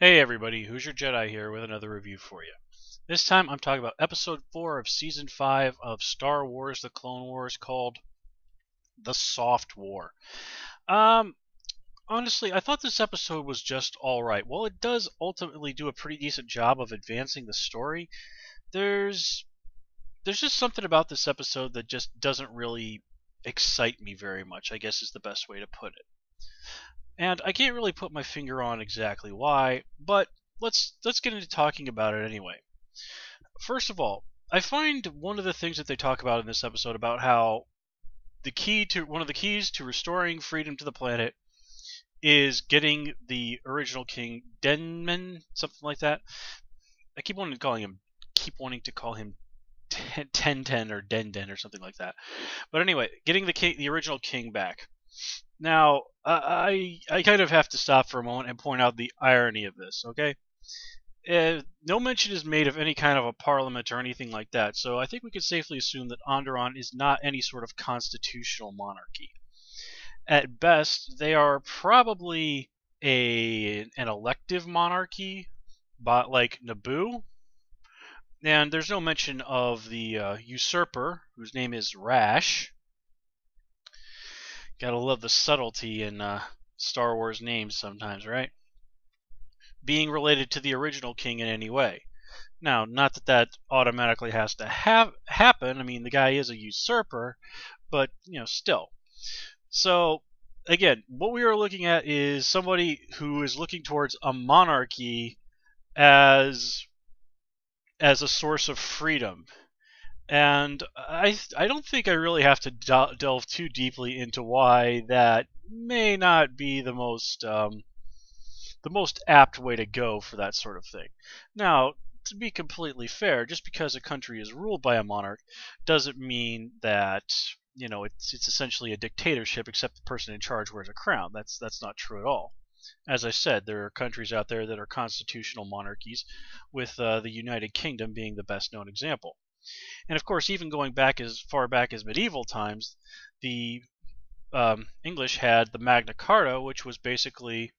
Hey everybody, Who's Your Jedi here with another review for you. This time I'm talking about Episode 4 of Season 5 of Star Wars The Clone Wars called The Soft War. Um, Honestly, I thought this episode was just alright. While it does ultimately do a pretty decent job of advancing the story, there's just something about this episode that just doesn't really excite me very much, I guess is the best way to put it. And I can't really put my finger on exactly why, but let's get into talking about it anyway. First of all, I find one of the things that they talk about in this episode about how one of the keys to restoring freedom to the planet is getting the original king Denman, something like that. I keep wanting to call him Ten or Den or something like that. But anyway, getting the original king back. Now, I kind of have to stop for a moment and point out the irony of this, okay? No mention is made of any kind of a parliament or anything like that, so I think we could safely assume that Onderon is not any sort of constitutional monarchy. At best, they are probably an elective monarchy, but like Naboo. And there's no mention of the usurper, whose name is Rash. Gotta love the subtlety in Star Wars names sometimes, right? Being related to the original king in any way. Now, not that that automatically has to happen. I mean, the guy is a usurper, but, still. So, again, what we are looking at is somebody who is looking towards a monarchy as a source of freedom. And I don't think I really have to delve too deeply into why that may not be the most apt way to go for that sort of thing. Now, to be completely fair, just because a country is ruled by a monarch doesn't mean that it's essentially a dictatorship, except the person in charge wears a crown. That's not true at all. As I said, there are countries out there that are constitutional monarchies, with the United Kingdom being the best known example. And of course, even going back as far back as medieval times, the English had the Magna Carta, which was basically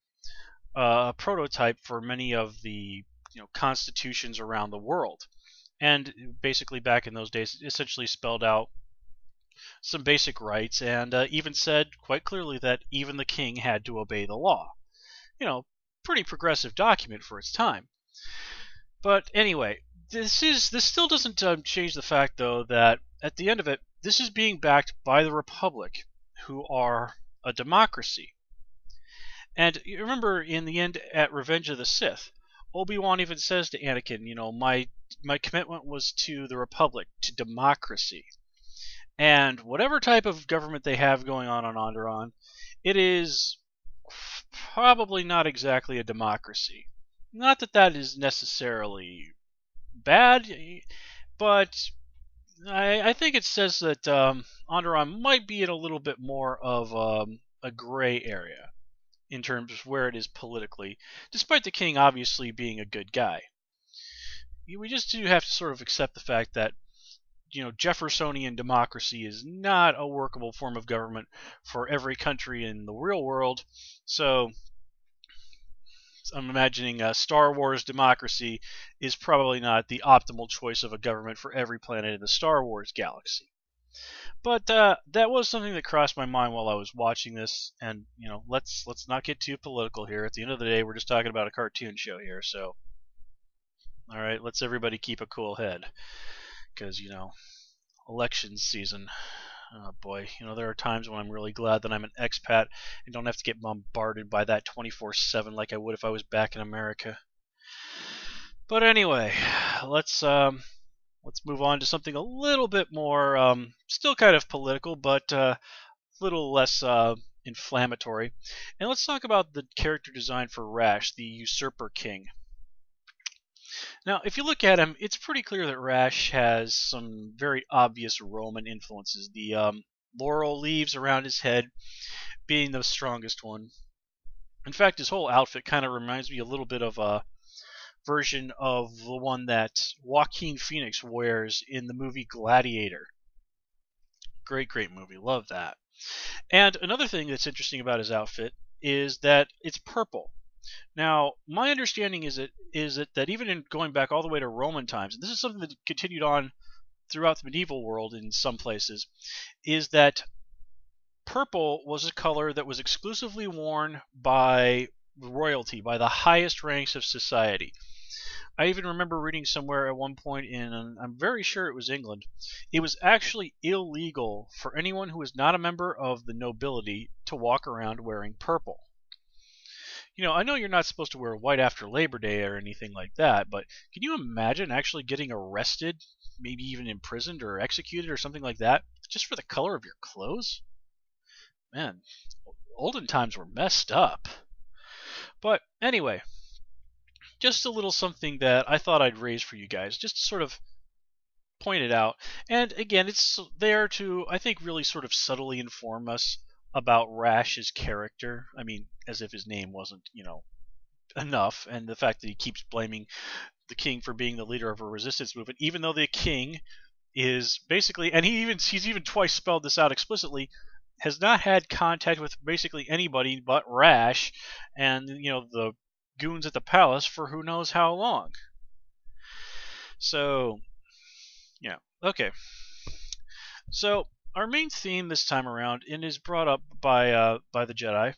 a prototype for many of the constitutions around the world. And basically, back in those days, it essentially spelled out some basic rights and even said quite clearly that even the king had to obey the law. Pretty progressive document for its time. But anyway, this still doesn't change the fact, though, that at the end of it, this is being backed by the Republic, who are a democracy. And you remember, in the end, at Revenge of the Sith, Obi-Wan even says to Anakin, my commitment was to the Republic, to democracy. And whatever type of government they have going on Onderon, it is probably not exactly a democracy. Not that that is necessarily bad, but I think it says that Onderon might be in a little bit more of a gray area in terms of where it is politically, despite the king obviously being a good guy. We just do have to sort of accept the fact that Jeffersonian democracy is not a workable form of government for every country in the real world. So I'm imagining Star Wars democracy is probably not the optimal choice of a government for every planet in the Star Wars galaxy. But that was something that crossed my mind while I was watching this, and let's not get too political here. At the end of the day, we're just talking about a cartoon show here, so all right, let's everybody keep a cool head, because election season. Oh boy, there are times when I'm really glad that I'm an expat and don't have to get bombarded by that 24/7 like I would if I was back in America. But anyway, let's move on to something a little bit more, still kind of political, but a little less inflammatory. And let's talk about the character design for Rash, the Usurper King. Now, if you look at him, it's pretty clear that Rash has some very obvious Roman influences. The laurel leaves around his head being the strongest one. In fact, his whole outfit kind of reminds me a little bit of a version of the one that Joaquin Phoenix wears in the movie Gladiator. Great movie. Love that. And another thing that's interesting about his outfit is that it's purple. Now, my understanding is that even in going back all the way to Roman times, and this is something that continued on throughout the medieval world in some places, is that purple was a color that was exclusively worn by royalty, by the highest ranks of society. I even remember reading somewhere at one point I'm very sure it was England, it was actually illegal for anyone who was not a member of the nobility to walk around wearing purple. I know you're not supposed to wear white after Labor Day or anything like that, but can you imagine actually getting arrested, maybe even imprisoned or executed or something like that, just for the color of your clothes? Man, olden times were messed up. But anyway, just a little something that I thought I'd raise for you guys, just to sort of point it out. And again, it's there to, I think, really sort of subtly inform us about Rash's character. I mean, as if his name wasn't, enough, and the fact that he keeps blaming the king for being the leader of a resistance movement, even though the king is basically, and he's even twice spelled this out explicitly, has not had contact with basically anybody but Rash and the goons at the palace for who knows how long. So, yeah, okay. So our main theme this time around, and is brought up by the Jedi,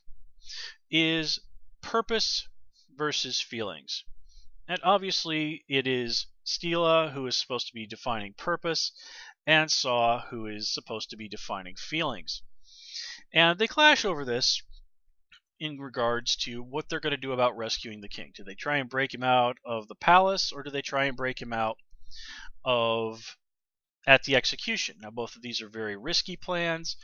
is purpose versus feelings. And obviously, it is Stila who is supposed to be defining purpose, and Saw who is supposed to be defining feelings. And they clash over this in regards to what they're going to do about rescuing the king. Do they try and break him out of the palace, or do they try and break him out of at the execution? Now, both of these are very risky plans,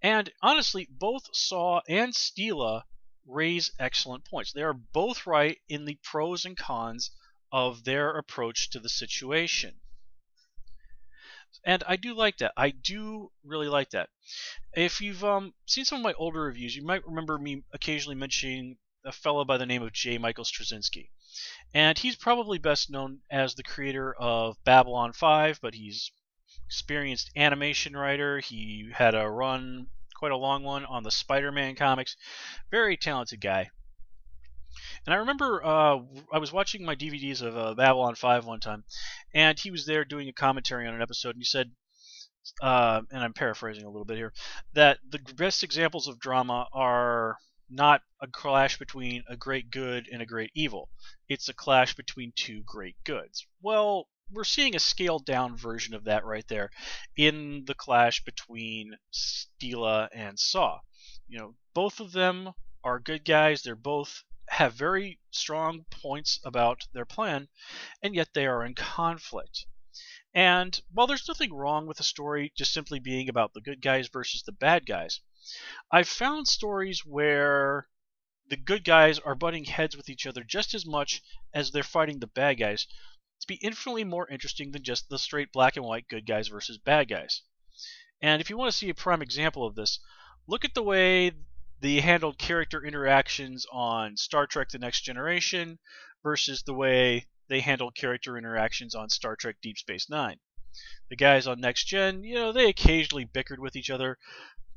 and honestly, both Saw and Stila raise excellent points. They are both right in the pros and cons of their approach to the situation. And I do like that. I do really like that. If you've seen some of my older reviews, you might remember me occasionally mentioning a fellow by the name of J. Michael Straczynski. And he's probably best known as the creator of Babylon 5, but he's experienced animation writer. He had a run, quite a long one, on the Spider-Man comics. Very talented guy. And I remember I was watching my DVDs of Babylon 5 one time, and he was there doing a commentary on an episode, and he said, and I'm paraphrasing a little bit here, that the best examples of drama are not a clash between a great good and a great evil. It's a clash between two great goods. Well, we're seeing a scaled down version of that right there in the clash between Stila and Saw. Both of them are good guys. They're both have very strong points about their plan, and yet they are in conflict. And while there's nothing wrong with a story just simply being about the good guys versus the bad guys, I've found stories where the good guys are butting heads with each other just as much as they're fighting the bad guys to be infinitely more interesting than just the straight black and white good guys versus bad guys. And if you want to see a prime example of this, look at the way they handled character interactions on Star Trek The Next Generation versus the way they handled character interactions on Star Trek Deep Space Nine. The guys on Next Gen, they occasionally bickered with each other,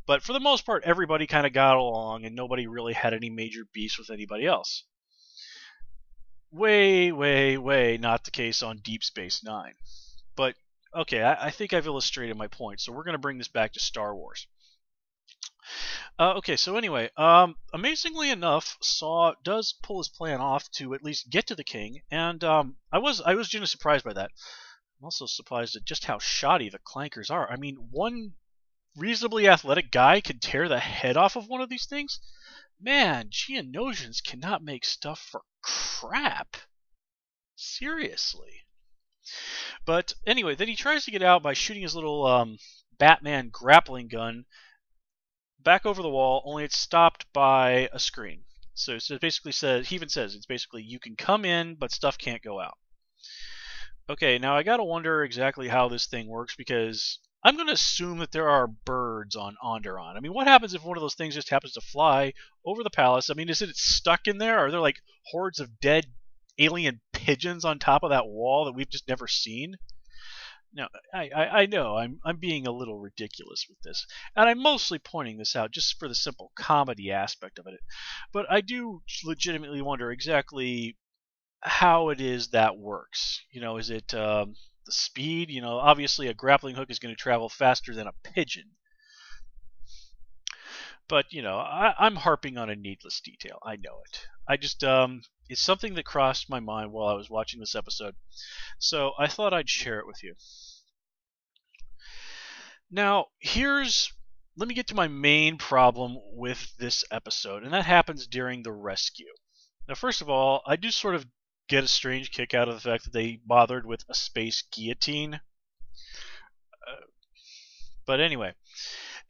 but for the most part, everybody kind of got along and nobody really had any major beefs with anybody else. Way, way, way not the case on Deep Space Nine. But, okay, I think I've illustrated my point, so we're going to bring this back to Star Wars. Okay, so anyway, amazingly enough, Saw does pull his plan off to at least get to the king, and I was genuinely surprised by that. I'm also surprised at just how shoddy the clankers are. I mean, one reasonably athletic guy could tear the head off of one of these things? Man, Geonosians cannot make stuff for crap. Seriously. But anyway, then he tries to get out by shooting his little Batman grappling gun back over the wall, only it's stopped by a screen. So it basically says, he even says, it's basically, you can come in, but stuff can't go out. Okay, now I gotta wonder exactly how this thing works, because I'm gonna assume that there are birds on Onderon. I mean, what happens if one of those things just happens to fly over the palace? I mean, is it stuck in there? Are there like hordes of dead alien pigeons on top of that wall that we've just never seen? Now, I know I'm being a little ridiculous with this, and I'm mostly pointing this out just for the simple comedy aspect of it. But I do legitimately wonder exactly how it is that works. Is it the speed? Obviously a grappling hook is going to travel faster than a pigeon. But I'm harping on a needless detail. I know it. I just it's something that crossed my mind while I was watching this episode, so I thought I'd share it with you. Now, let me get to my main problem with this episode, and that happens during the rescue. Now, first of all, I do sort of get a strange kick out of the fact that they bothered with a space guillotine. But anyway,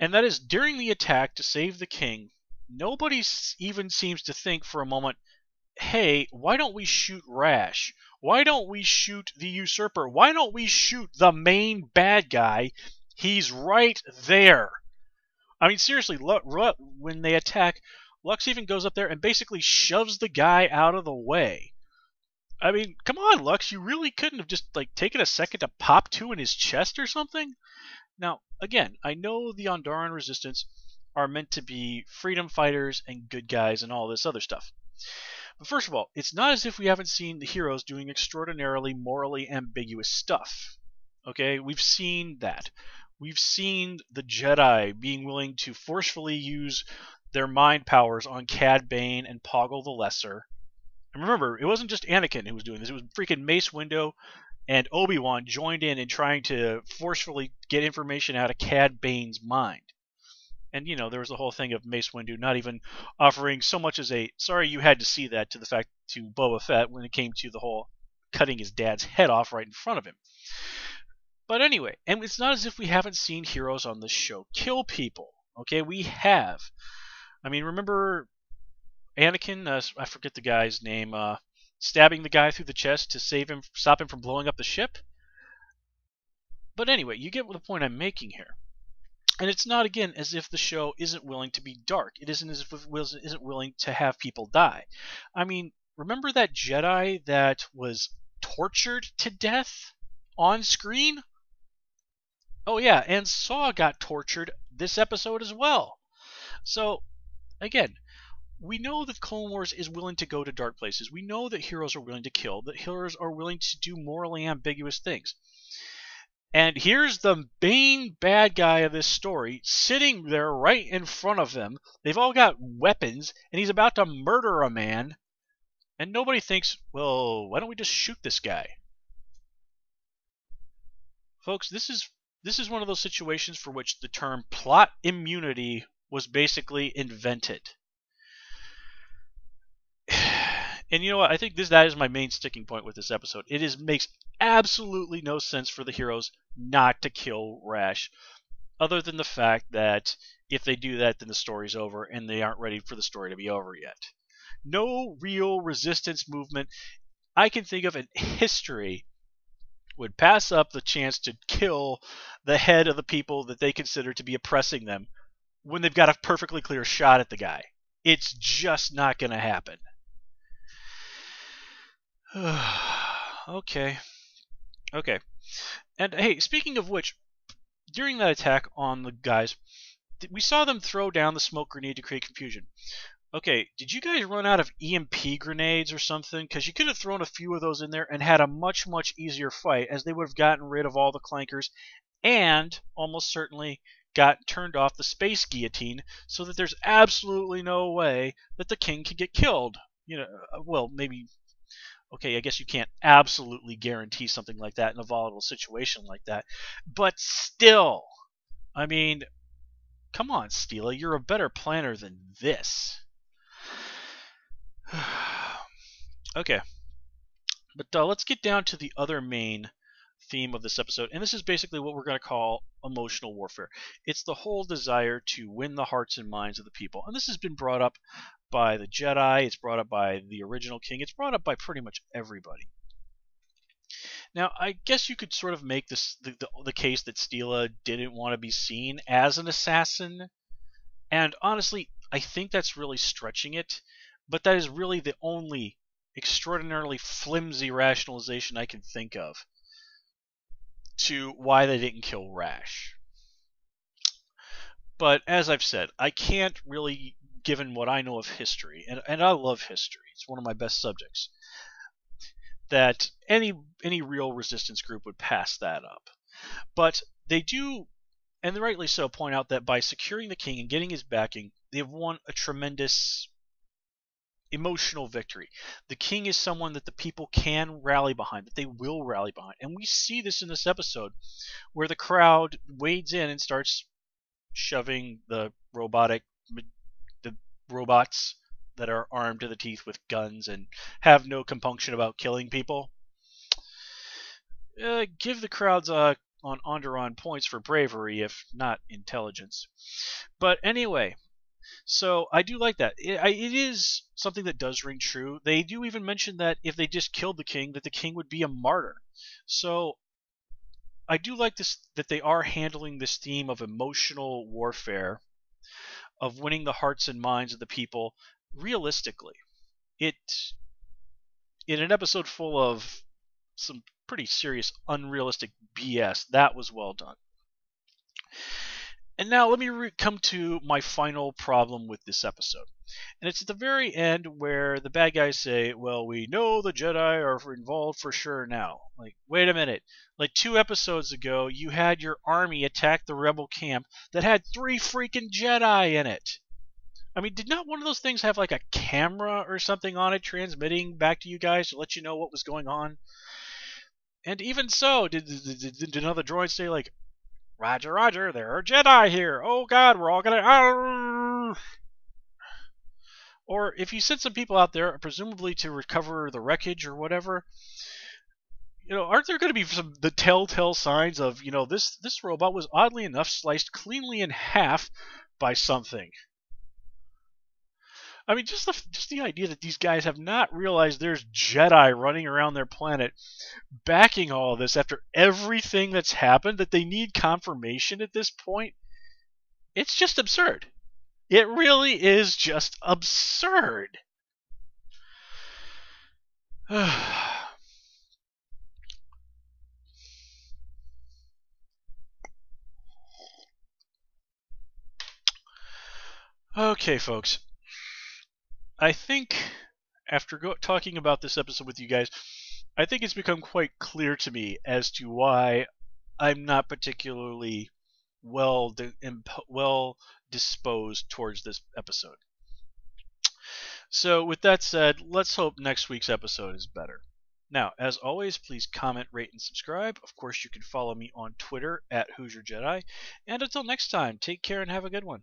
and that is during the attack to save the king, nobody even seems to think for a moment, hey, why don't we shoot Rash? Why don't we shoot the usurper? Why don't we shoot the main bad guy? He's right there. I mean, seriously, when they attack, Lux even goes up there and basically shoves the guy out of the way. I mean, come on, Lux, you really couldn't have just taken a second to pop two in his chest or something? Now, again, I know the Ondaran Resistance are meant to be freedom fighters and good guys and all this other stuff. But first of all, it's not as if we haven't seen the heroes doing extraordinarily morally ambiguous stuff. Okay, we've seen that. We've seen the Jedi being willing to forcefully use their mind powers on Cad Bane and Poggle the Lesser. And remember, it wasn't just Anakin who was doing this. It was freaking Mace Windu and Obi-Wan joined in trying to forcefully get information out of Cad Bane's mind. And, there was the whole thing of Mace Windu not even offering so much as a sorry you had to see that to Boba Fett when it came to the whole cutting his dad's head off right in front of him. But anyway, and it's not as if we haven't seen heroes on this show kill people. Okay, we have. I mean, remember Anakin, I forget the guy's name, stabbing the guy through the chest to stop him from blowing up the ship? But anyway, you get the point I'm making here. And it's not, again, as if the show isn't willing to be dark. It isn't as if it isn't willing to have people die. I mean, remember that Jedi that was tortured to death on screen? Oh yeah, and Saw got tortured this episode as well. So, again, we know that Clone Wars is willing to go to dark places. We know that heroes are willing to kill, that heroes are willing to do morally ambiguous things. And here's the main bad guy of this story sitting there right in front of them. They've all got weapons, and he's about to murder a man. And nobody thinks, well, why don't we just shoot this guy? Folks, this is one of those situations for which the term plot immunity was basically invented. And you know what? I think that is my main sticking point with this episode. It makes absolutely no sense for the heroes not to kill Rash, other than the fact that if they do that, then the story's over, and they aren't ready for the story to be over yet. No real resistance movement I can think of in history would pass up the chance to kill the head of the people that they consider to be oppressing them when they've got a perfectly clear shot at the guy. It's just not going to happen. Okay. And hey, speaking of which, during that attack on the guys, we saw them throw down the smoke grenade to create confusion. Okay, did you guys run out of EMP grenades or something? Because you could have thrown a few of those in there and had a much, much easier fight, as they would have gotten rid of all the clankers and almost certainly got turned off the space guillotine, so that there's absolutely no way that the king can get killed. Well, maybe. Okay, I guess you can't absolutely guarantee something like that in a volatile situation like that. But still, I mean, come on, Steela, you're a better planner than this. Okay, but let's get down to the other main theme of this episode, and this is basically what we're going to call emotional warfare. It's the whole desire to win the hearts and minds of the people, and this has been brought up by the Jedi, it's brought up by the original king, it's brought up by pretty much everybody. Now, I guess you could sort of make this the case that Steela didn't want to be seen as an assassin, and honestly, I think that's really stretching it, but that is really the only extraordinarily flimsy rationalization I can think of. to why they didn't kill Rash. But as I've said, I can't really, given what I know of history, and I love history, it's one of my best subjects, that any real resistance group would pass that up. But they do, and rightly so, point out that by securing the king and getting his backing, they have won a tremendous emotional victory. The king is someone that the people can rally behind, that they will rally behind. And we see this in this episode where the crowd wades in and starts shoving the robots that are armed to the teeth with guns and have no compunction about killing people. Give the crowds on Onderon points for bravery, if not intelligence. But anyway, so I do like that. It is something that does ring true. They do even mention that if they just killed the king, that the king would be a martyr. So I do like this, that they are handling this theme of emotional warfare, of winning the hearts and minds of the people realistically. In an episode full of some pretty serious unrealistic BS, that was well done. And now let me come to my final problem with this episode. And it's at the very end where the bad guys say, well, we know the Jedi are involved for sure now. Like, wait a minute. Like 2 episodes ago, you had your army attack the rebel camp that had 3 freaking Jedi in it. I mean, did not one of those things have like a camera or something on it transmitting back to you guys to let you know what was going on? And even so, did another droid say like, Roger, Roger, there are Jedi here. Oh God, we're all gonna... Or if you sent some people out there, presumably to recover the wreckage or whatever, aren't there going to be the telltale signs of, this robot was oddly enough sliced cleanly in half by something? I mean, just the idea that these guys have not realized there's Jedi running around their planet backing all of this after everything that's happened, that they need confirmation at this point, it's just absurd. It really is just absurd. Okay, folks. I think after talking about this episode with you guys, I think it's become quite clear to me as to why I'm not particularly well disposed towards this episode. So with that said, let's hope next week's episode is better. Now, as always, please comment, rate, and subscribe. Of course, you can follow me on Twitter at Hoosier Jedi. And until next time, take care and have a good one.